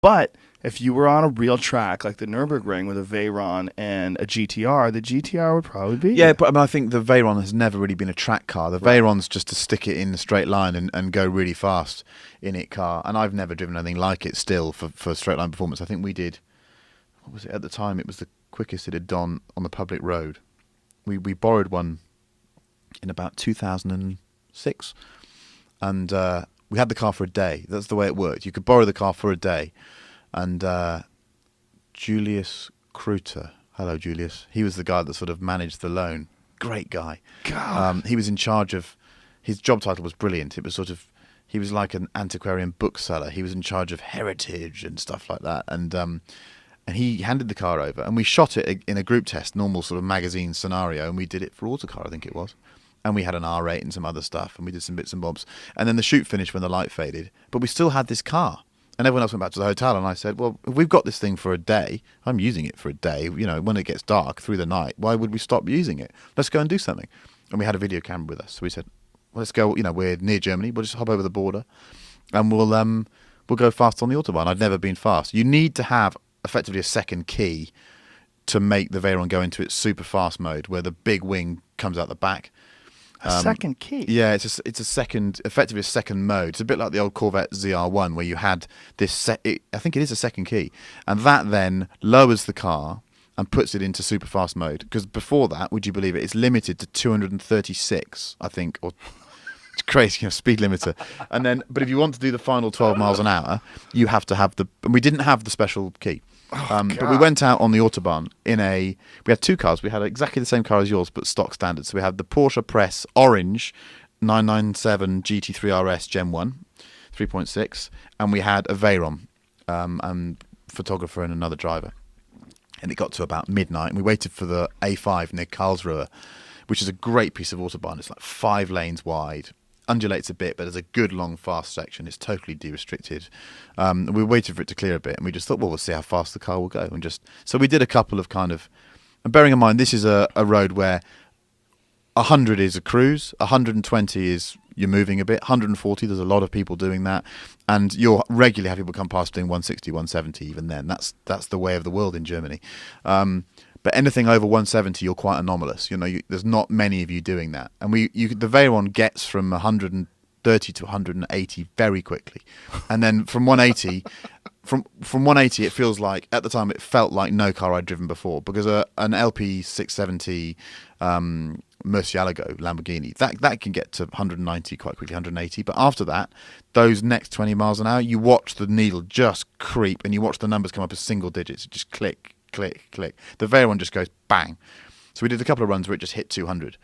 But if you were on a real track like the Nürburgring with a Veyron and a GTR, the GTR would probably be. Yeah, but I, mean, I think the Veyron has never really been a track car. The Veyron's just to stick it in a straight line and go really fast in it car. And I've never driven anything like it still for straight line performance. I think we did, what was it at the time? It was the quickest it had done on the public road. We borrowed one in about 2006, and we had the car for a day. That's the way it worked. You could borrow the car for a day, and Julius Kruter, hello Julius, he was the guy that sort of managed the loan. Great guy. God. He was in charge of, his job title was brilliant. It was sort of, he was like an antiquarian bookseller. He was in charge of heritage and stuff like that, and he handed the car over, and we shot it in a group test, normal sort of magazine scenario, and we did it for Autocar, I think it was. And we had an R8 and some other stuff, and we did some bits and bobs. And then the shoot finished when the light faded, but we still had this car. And everyone else went back to the hotel, and I said, well, if we've got this thing for a day, I'm using it for a day, you know, when it gets dark through the night, why would we stop using it? Let's go and do something. And we had a video camera with us. So we said, well, let's go, you know, we're near Germany, we'll just hop over the border, and we'll go fast on the Autobahn. I'd never been fast. You need to have effectively a second key to make the Veyron go into its super fast mode, where the big wing comes out the back. A second key? Yeah, it's a second, effectively a second mode. It's a bit like the old Corvette ZR1, where you had this, I think it is a second key, and that then lowers the car and puts it into super fast mode. Because before that, would you believe it, it's limited to 236, I think, or it's crazy, you know, speed limiter. And then, but if you want to do the final 12 miles an hour, you have to have and we didn't have the special key. But we went out on the Autobahn we had two cars. We had exactly the same car as yours, but stock standard. So we had the Porsche Press Orange 997 GT3 RS Gen 1 3.6, and we had a Veyron, and photographer and another driver. And it got to about midnight, and we waited for the A5 near Karlsruhe, which is a great piece of Autobahn. It's like 5 lanes wide, undulates a bit, but there's a good long fast section. It's totally de-restricted. We waited for it to clear a bit, and we just thought, well, we'll see how fast the car will go. And so we did a couple of kind of, and bearing in mind this is a road where 100 is a cruise, 120 is you're moving a bit, 140 there's a lot of people doing that, and you'll regularly have people come past doing 160, 170 even then. That's the way of the world in Germany. But anything over 170, you're quite anomalous. You know, there's not many of you doing that. And the Veyron gets from 130 to 180 very quickly, and then from 180, from 180, it feels like, at the time, it felt like no car I'd driven before, because an LP 670 Murcielago Lamborghini that can get to 190 quite quickly, 180. But after that, those next 20 miles an hour, you watch the needle just creep, and you watch the numbers come up as single digits, just click. Click, click. The Veyron just goes bang. So we did a couple of runs where it just hit 200,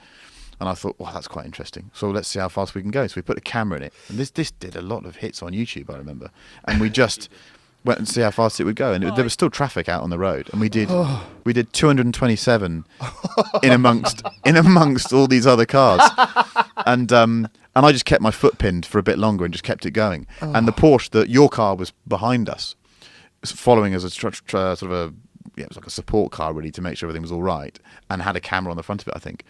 and I thought, well, that's quite interesting. So let's see how fast we can go. So we put a camera in it, and this did a lot of hits on YouTube, I remember. And we just went and see how fast it would go, and there was still traffic out on the road, and we did 227 in amongst all these other cars, and I just kept my foot pinned for a bit longer and just kept it going. And the Porsche, your car was behind us, following as a sort of a. Yeah, it was like a support car, really, to make sure everything was all right, and had a camera on the front of it, I think,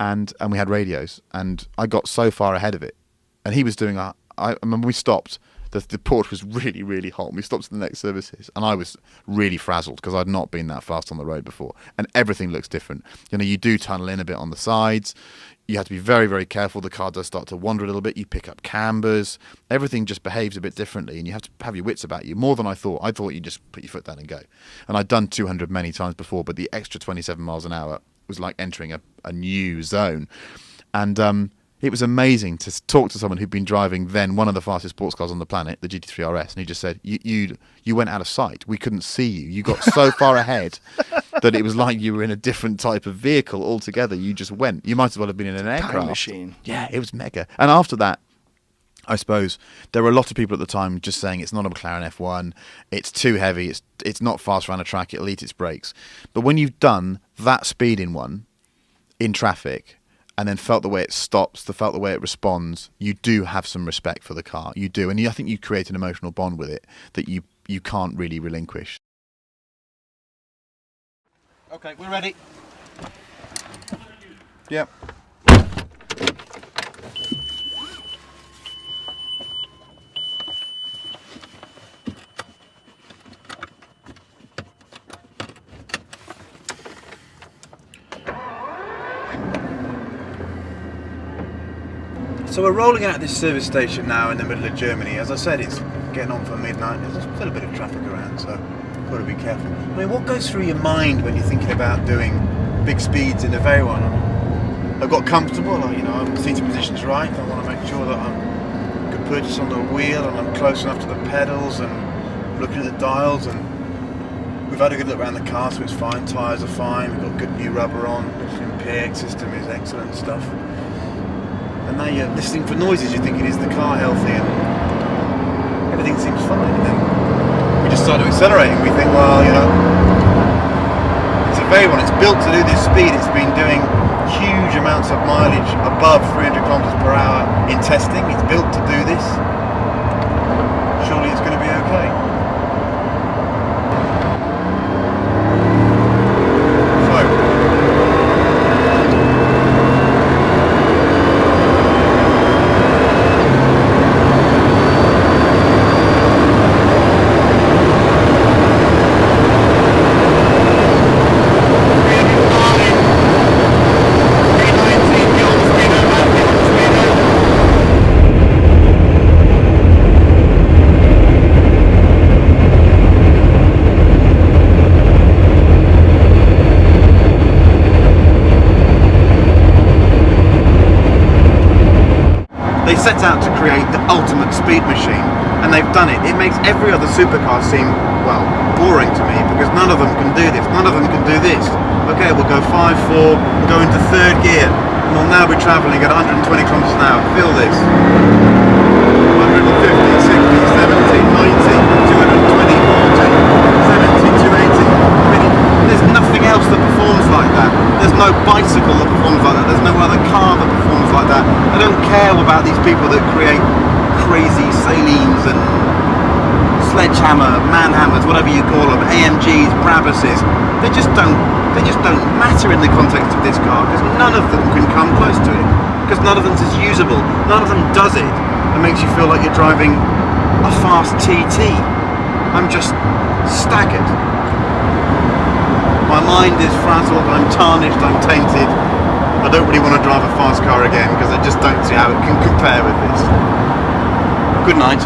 and we had radios, and I got so far ahead of it, and he was doing I remember we stopped. The Porsche was really, really hot, and we stopped at the next services, and I was really frazzled because I'd not been that fast on the road before, and everything looks different. You know, you do tunnel in a bit on the sides. You have to be very, very careful. The car does start to wander a little bit. You pick up cambers. Everything just behaves a bit differently, and you have to have your wits about you, more than I thought. I thought you just put your foot down and go. And I'd done 200 many times before, but the extra 27 miles an hour was like entering a new zone. And it was amazing to talk to someone who'd been driving then one of the fastest sports cars on the planet, the GT3 RS, and he just said, you went out of sight. We couldn't see you. You got so far ahead that it was like you were in a different type of vehicle altogether. You just went. You might as well have been in an aircraft. Time machine. Yeah, it was mega. And after that, I suppose there were a lot of people at the time just saying it's not a McLaren F1, it's too heavy, it's not fast around a track, it'll eat its brakes. But when you've done that speed in one, in traffic, and then felt the way it stops, felt the way it responds, you do have some respect for the car. You do. And I think you create an emotional bond with it that you can't really relinquish. Okay, we're ready. Yep. So we're rolling out this service station now in the middle of Germany. As I said, it's getting on for midnight. There's still a bit of traffic around, so got to be careful. I mean, what goes through your mind when you're thinking about doing big speeds in a Veyron? I've got comfortable, I'm seating position's right. I want to make sure that I'm good purchase on the wheel and I'm close enough to the pedals and looking at the dials, and we've had a good look around the car, so it's fine. Tyres are fine. We've got good new rubber on. The PX system is excellent stuff. And now you're listening for noises, you're thinking, is the car healthy? And everything seems fine. And then we just start to accelerate and we think, well, it's a Veyron, it's built to do this speed. It's been doing huge amounts of mileage above 300 kilometers per hour in testing. It's built to do this. Surely it's going to be okay. They set out to create the ultimate speed machine, and they've done it. It makes every other supercar seem, well, boring to me, because none of them can do this, none of them can do this. Okay, we'll go 5-4, go into third gear, and we'll now be travelling at 120 kilometers an hour. Feel this. 150, 60, 70, 90, 220, 40, 70, 280. I mean, there's nothing else that performs like that. There's no bicycle that performs like that. There's no other car that performs like that. I don't care about these people that create crazy Salines and sledgehammer, manhammers, whatever you call them, AMGs, Brabuses. They just don't matter in the context of this car, because none of them can come close to it. Because none of them is usable. None of them does it. It makes you feel like you're driving a fast TT. I'm just staggered. My mind is frazzled, I'm tarnished, I'm tainted. I don't really want to drive a fast car again because I just don't see how it can compare with this. Good night.